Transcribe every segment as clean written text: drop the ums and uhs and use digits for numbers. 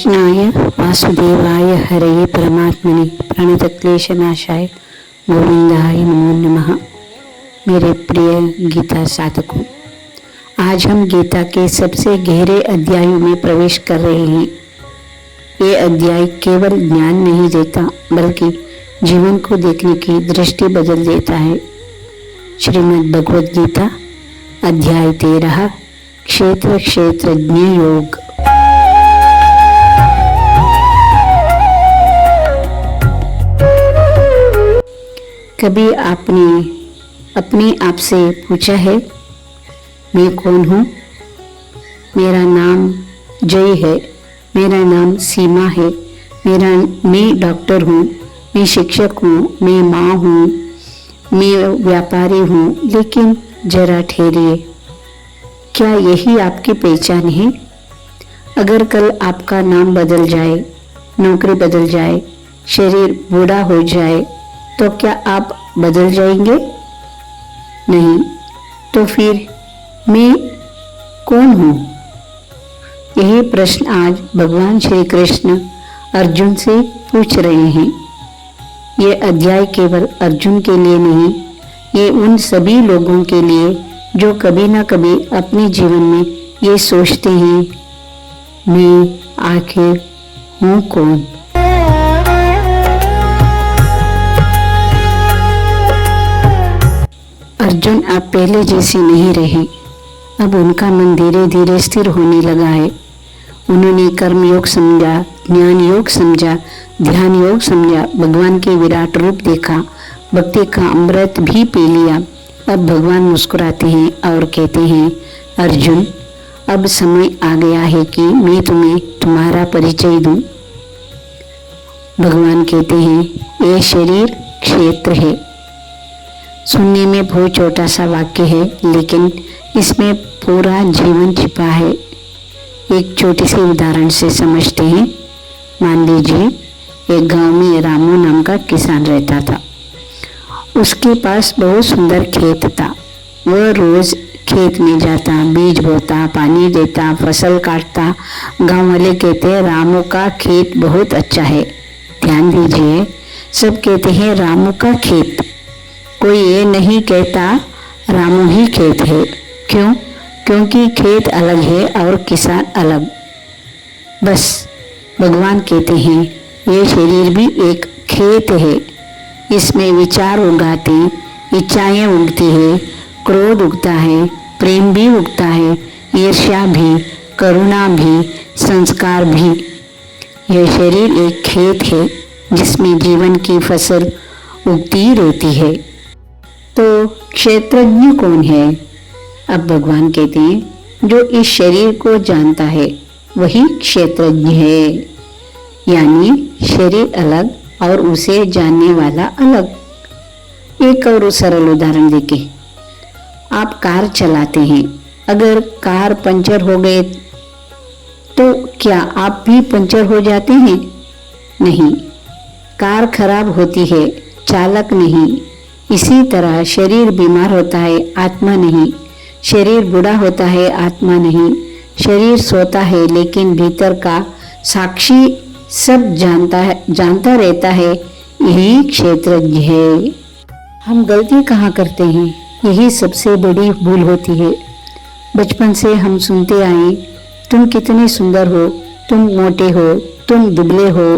कृष्णाय वासुदेवाय हरे परमात्मने प्रणतक्लेशनाशाय गोविंदाय नमो नमः। मेरे प्रिय गीता साधकों, आज हम गीता के सबसे गहरे अध्यायों में प्रवेश कर रहे हैं। ये अध्याय केवल ज्ञान नहीं देता बल्कि जीवन को देखने की दृष्टि बदल देता है। श्रीमद् भगवद गीता अध्याय 13 क्षेत्र क्षेत्रज्ञ योग। कभी आपने अपने आप से पूछा है, मैं कौन हूँ? मेरा नाम जय है, मेरा नाम सीमा है, मैं डॉक्टर हूँ, मैं शिक्षक हूँ, मैं माँ हूँ, मैं व्यापारी हूँ। लेकिन जरा ठहरिए, क्या यही आपकी पहचान है? अगर कल आपका नाम बदल जाए, नौकरी बदल जाए, शरीर बूढ़ा हो जाए, तो क्या आप बदल जाएंगे? नहीं। तो फिर मैं कौन हूँ? यही प्रश्न आज भगवान श्री कृष्ण अर्जुन से पूछ रहे हैं। ये अध्याय केवल अर्जुन के लिए नहीं, ये उन सभी लोगों के लिए जो कभी ना कभी अपने जीवन में ये सोचते हैं, मैं आखिर हूँ कौन? अर्जुन अब पहले जैसे नहीं रहे। अब उनका मन धीरे धीरे स्थिर होने लगा है। उन्होंने कर्म योग समझा, ज्ञान योग समझा, ध्यान योग समझा, भगवान के विराट रूप देखा, भक्ति का अमृत भी पी लिया। अब भगवान मुस्कुराते हैं और कहते हैं, अर्जुन, अब समय आ गया है कि मैं तुम्हें तुम्हारा परिचय दूं। भगवान कहते हैं, ये शरीर क्षेत्र है। सुनने में बहुत छोटा सा वाक्य है, लेकिन इसमें पूरा जीवन छिपा है। एक छोटी सी उदाहरण से समझते हैं। मान लीजिए एक गांव में रामू नाम का किसान रहता था। उसके पास बहुत सुंदर खेत था। वह रोज खेत में जाता, बीज बोता, पानी देता, फसल काटता। गांव वाले कहते हैं, रामू का खेत बहुत अच्छा है। ध्यान दीजिए, सब कहते हैं रामू का खेत, कोई ये नहीं कहता रामू ही खेत है। क्यों? क्योंकि खेत अलग है और किसान अलग। बस भगवान कहते हैं, ये शरीर भी एक खेत है। इसमें विचार उगाते, इच्छाएं उगती है, क्रोध उगता है, प्रेम भी उगता है, ईर्ष्या भी, करुणा भी, संस्कार भी। यह शरीर एक खेत है जिसमें जीवन की फसल उगती रहती है। तो क्षेत्रज्ञ कौन है? अब भगवान कहते हैं, जो इस शरीर को जानता है वही क्षेत्रज्ञ है। यानी शरीर अलग और उसे जानने वाला अलग। एक और सरल उदाहरण देके, आप कार चलाते हैं। अगर कार पंचर हो गए तो क्या आप भी पंचर हो जाते हैं? नहीं, कार खराब होती है, चालक नहीं। इसी तरह शरीर बीमार होता है, आत्मा नहीं। शरीर बूढ़ा होता है, आत्मा नहीं। शरीर सोता है, लेकिन भीतर का साक्षी सब जानता रहता है। यही क्षेत्रज्ञ है। हम गलती कहाँ करते हैं? यही सबसे बड़ी भूल होती है। बचपन से हम सुनते आए, तुम कितने सुंदर हो, तुम मोटे हो, तुम दुबले हो,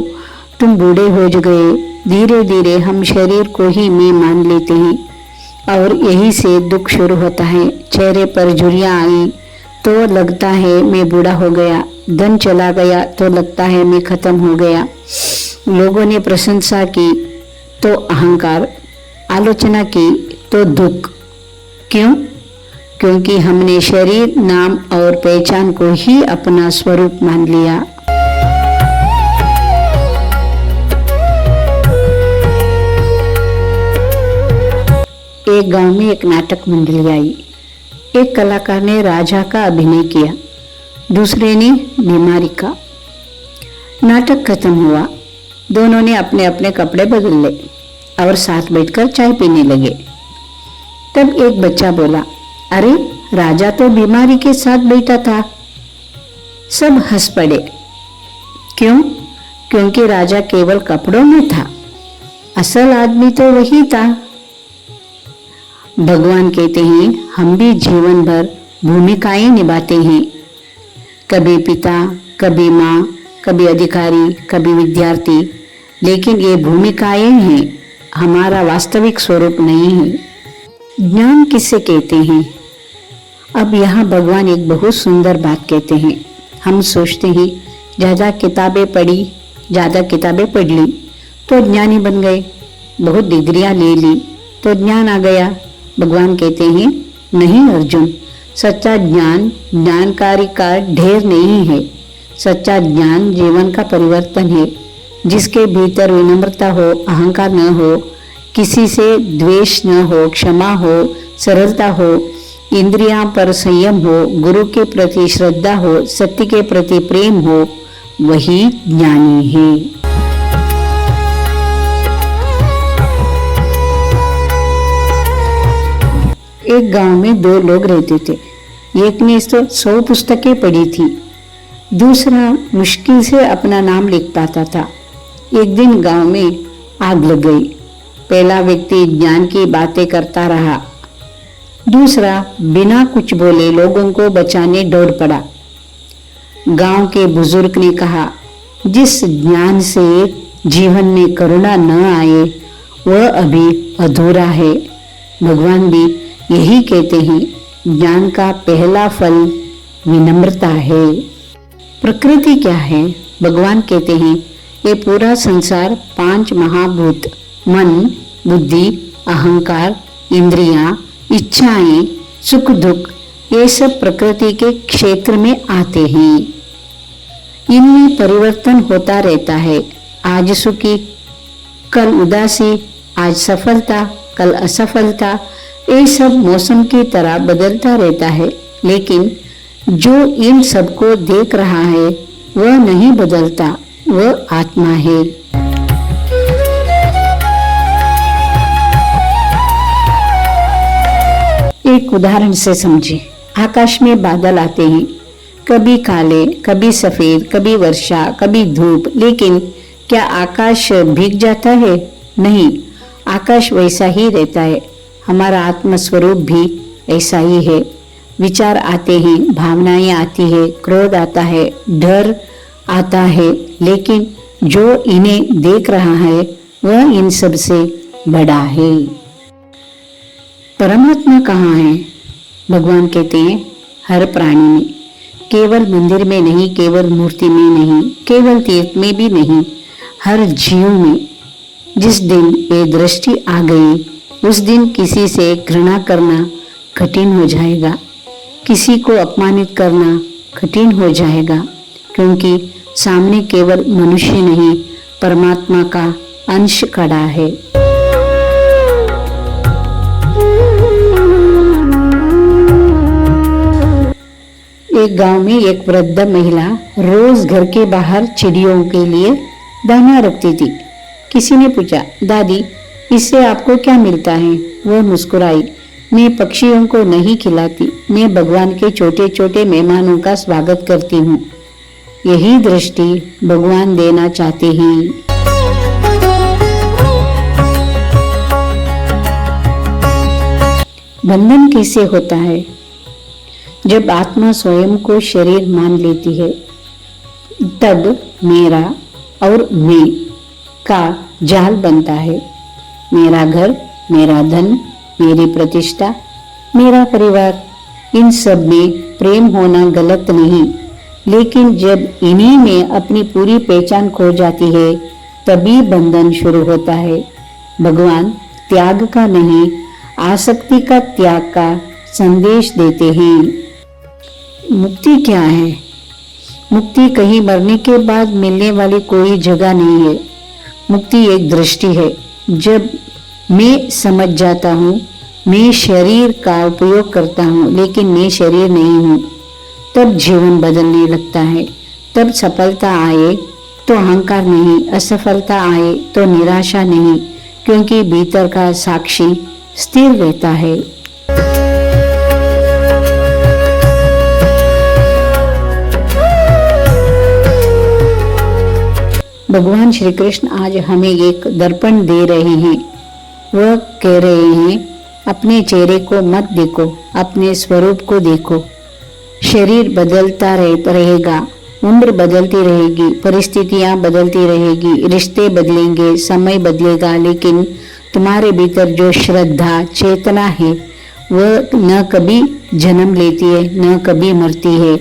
तुम बूढ़े हो गए। धीरे धीरे हम शरीर को ही मैं मान लेते हैं और यही से दुख शुरू होता है। चेहरे पर झुर्रियाँ आई तो लगता है मैं बूढ़ा हो गया। धन चला गया तो लगता है मैं खत्म हो गया। लोगों ने प्रशंसा की तो अहंकार, आलोचना की तो दुख। क्यों? क्योंकि हमने शरीर, नाम और पहचान को ही अपना स्वरूप मान लिया। एक गांव में एक नाटक मंडली आई। एक कलाकार ने राजा का अभिनय किया, दूसरे ने बीमारी का। नाटक खत्म हुआ। दोनों ने अपने अपने कपड़े बदल ले और साथ बैठकर चाय पीने लगे। तब एक बच्चा बोला, अरे राजा तो बीमारी के साथ बैठा था। सब हंस पड़े। क्यों? क्योंकि राजा केवल कपड़ों में था, असल आदमी तो वही था। भगवान कहते हैं हम भी जीवन भर भूमिकाएं निभाते हैं, कभी पिता, कभी माँ, कभी अधिकारी, कभी विद्यार्थी, लेकिन ये भूमिकाएं हैं, हमारा वास्तविक स्वरूप नहीं है। ज्ञान किसे कहते हैं? अब यहाँ भगवान एक बहुत सुंदर बात कहते हैं। हम सोचते हैं ज़्यादा किताबें पढ़ ली तो ज्ञानी बन गए, बहुत डिग्रियां ले ली तो ज्ञान आ गया। भगवान कहते हैं नहीं अर्जुन, सच्चा ज्ञान ज्ञानकारी का ढेर नहीं है। सच्चा ज्ञान जीवन का परिवर्तन है, जिसके भीतर विनम्रता हो, अहंकार न हो, किसी से द्वेष न हो, क्षमा हो, सरलता हो, इंद्रियां पर संयम हो, गुरु के प्रति श्रद्धा हो, सत्य के प्रति प्रेम हो, वही ज्ञानी है। एक गांव में दो लोग रहते थे। एक ने तो 100 पुस्तकें पढ़ी थी, दूसरा मुश्किल से अपना नाम लिख पाता था। एक दिन गांव में आग लग गई। पहला व्यक्ति ज्ञान की बातें करता रहा, दूसरा बिना कुछ बोले लोगों को बचाने दौड़ पड़ा। गांव के बुजुर्ग ने कहा, जिस ज्ञान से जीवन में करुणा न आए वह अभी अधूरा है। भगवान भी यही कहते हैं, ज्ञान का पहला फल विनम्रता है। प्रकृति क्या है? भगवान कहते हैं ये पूरा संसार 5 महाभूत मन, बुद्धि, अहंकार, इंद्रियां, इच्छाएं, सुख दुख, ये सब प्रकृति के क्षेत्र में आते हैं। इनमें परिवर्तन होता रहता है, आज सुखी, कल उदासी, आज सफलता, कल असफलता, ये सब मौसम की तरह बदलता रहता है। लेकिन जो इन सबको देख रहा है वह नहीं बदलता, वह आत्मा है। एक उदाहरण से समझे। आकाश में बादल आते हैं, कभी काले, कभी सफेद, कभी वर्षा, कभी धूप, लेकिन क्या आकाश भीग जाता है? नहीं, आकाश वैसा ही रहता है। हमारा आत्म स्वरूप भी ऐसा ही है। विचार आते हैं, भावनाएं आती है, क्रोध आता है, डर आता है, लेकिन जो इन्हें देख रहा है वह इन सब से बड़ा है। परमात्मा कहाँ है? भगवान कहते हैं हर प्राणी में, केवल मंदिर में नहीं, केवल मूर्ति में नहीं, केवल तीर्थ में भी नहीं, हर जीव में। जिस दिन ये दृष्टि आ गई उस दिन किसी से घृणा करना कठिन हो जाएगा, किसी को अपमानित करना कठिन हो जाएगा, क्योंकि सामने केवल मनुष्य नहीं, परमात्मा का अंश खड़ा है। एक गांव में एक वृद्ध महिला रोज घर के बाहर चिड़ियों के लिए दाना रखती थी। किसी ने पूछा, दादी इससे आपको क्या मिलता है? वह मुस्कुराई, मैं पक्षियों को नहीं खिलाती, मैं भगवान के छोटे छोटे मेहमानों का स्वागत करती हूँ। यही दृष्टि भगवान देना चाहते हैं। बंधन कैसे होता है? जब आत्मा स्वयं को शरीर मान लेती है, तब मेरा और मैं का जाल बनता है। मेरा घर, मेरा धन, मेरी प्रतिष्ठा, मेरा परिवार, इन सब में प्रेम होना गलत नहीं, लेकिन जब इन्हीं में अपनी पूरी पहचान खो जाती है तभी बंधन शुरू होता है। भगवान त्याग का नहीं, आसक्ति का त्याग का संदेश देते हैं। मुक्ति क्या है? मुक्ति कहीं मरने के बाद मिलने वाली कोई जगह नहीं है। मुक्ति एक दृष्टि है। जब मैं समझ जाता हूँ मैं शरीर का उपयोग करता हूँ लेकिन मैं शरीर नहीं हूँ, तब जीवन बदलने लगता है। तब सफलता आए तो अहंकार नहीं, असफलता आए तो निराशा नहीं, क्योंकि भीतर का साक्षी स्थिर रहता है। भगवान श्री कृष्ण आज हमें एक दर्पण दे रहे हैं। वह कह रहे हैं, अपने चेहरे को मत देखो, अपने स्वरूप को देखो। शरीर बदलता रहेगा, उम्र बदलती रहेगी, परिस्थितियां बदलती रहेगी, रिश्ते बदलेंगे, समय बदलेगा, लेकिन तुम्हारे भीतर जो श्रद्धा चेतना है वह न कभी जन्म लेती है, न कभी मरती है।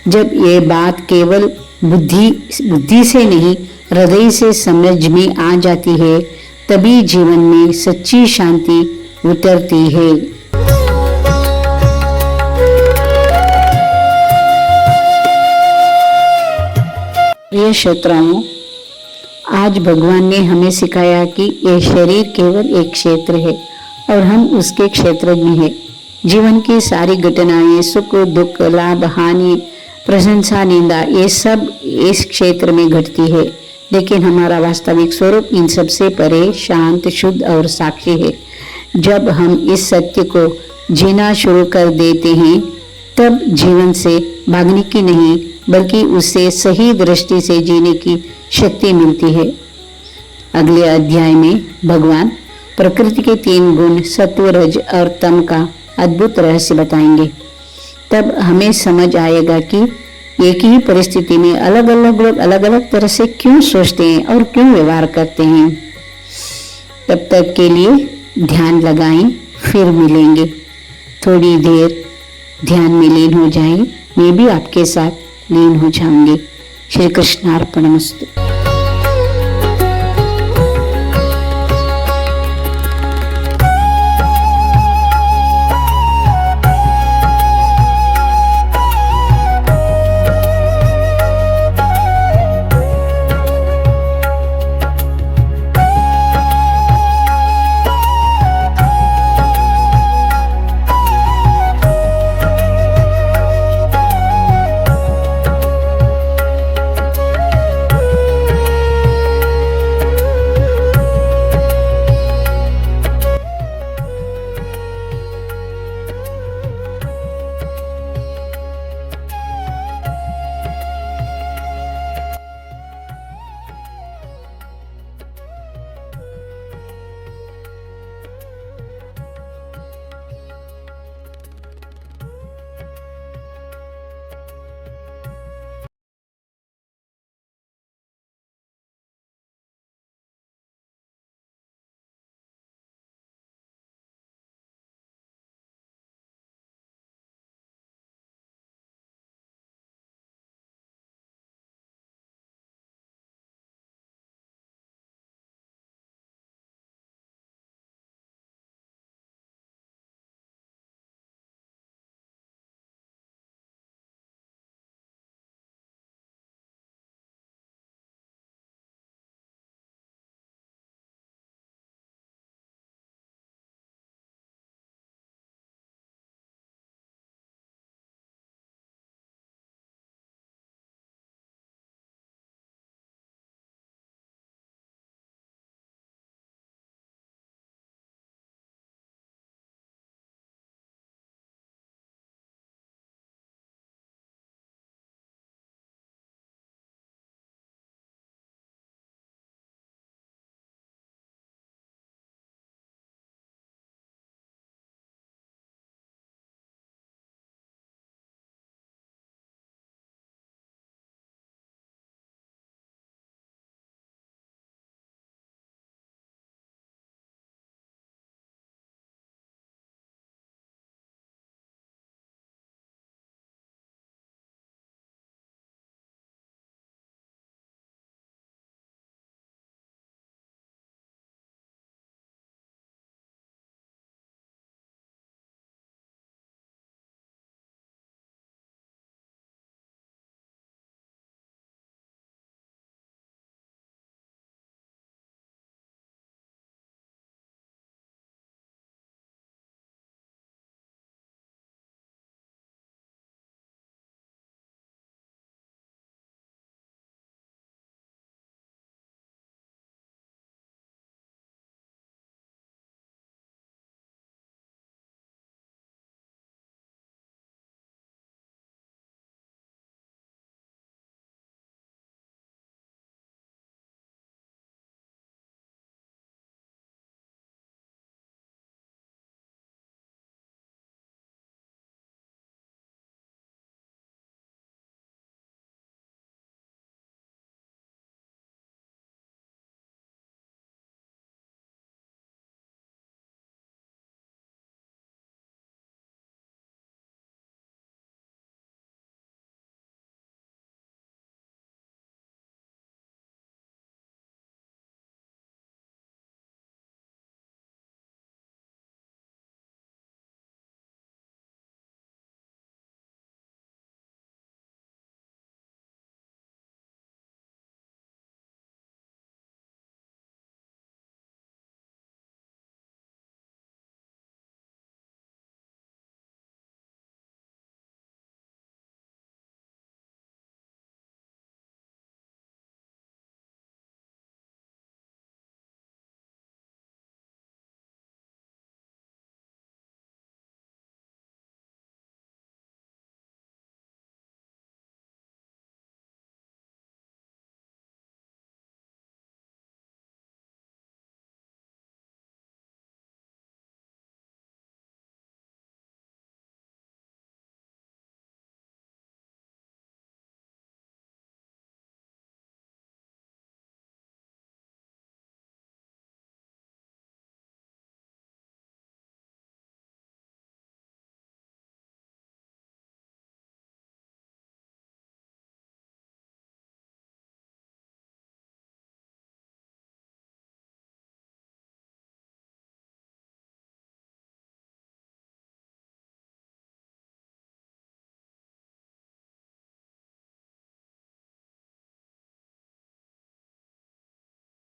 जब ये बात केवल बुद्धि से नहीं, हृदय से समझ में आ जाती है, तभी जीवन में सच्ची शांति उतरती है। प्रिय श्रोताओं, आज भगवान ने हमें सिखाया कि यह शरीर केवल एक क्षेत्र है और हम उसके क्षेत्रज्ञ हैं। जीवन की सारी घटनाएं, सुख दुख, लाभ हानि, प्रशंसा निंदा, ये सब इस क्षेत्र में घटती है, लेकिन हमारा वास्तविक स्वरूप इन सब से परे, शांत, शुद्ध और साक्षी है। जब हम इस सत्य को जीना शुरू कर देते हैं, तब जीवन से भागने की नहीं, बल्कि उससे सही दृष्टि से जीने की शक्ति मिलती है। अगले अध्याय में भगवान प्रकृति के 3 गुण सत्व, रज और तम का अद्भुत रहस्य बताएंगे। तब हमें समझ आएगा कि एक ही परिस्थिति में अलग अलग लोग अलग अलग तरह से क्यों सोचते हैं और क्यों व्यवहार करते हैं। तब तक के लिए ध्यान लगाएं, फिर मिलेंगे। थोड़ी देर ध्यान में लीन हो जाएं, मैं भी आपके साथ लीन हो जाऊंगी। श्री कृष्णार्पणमस्तु।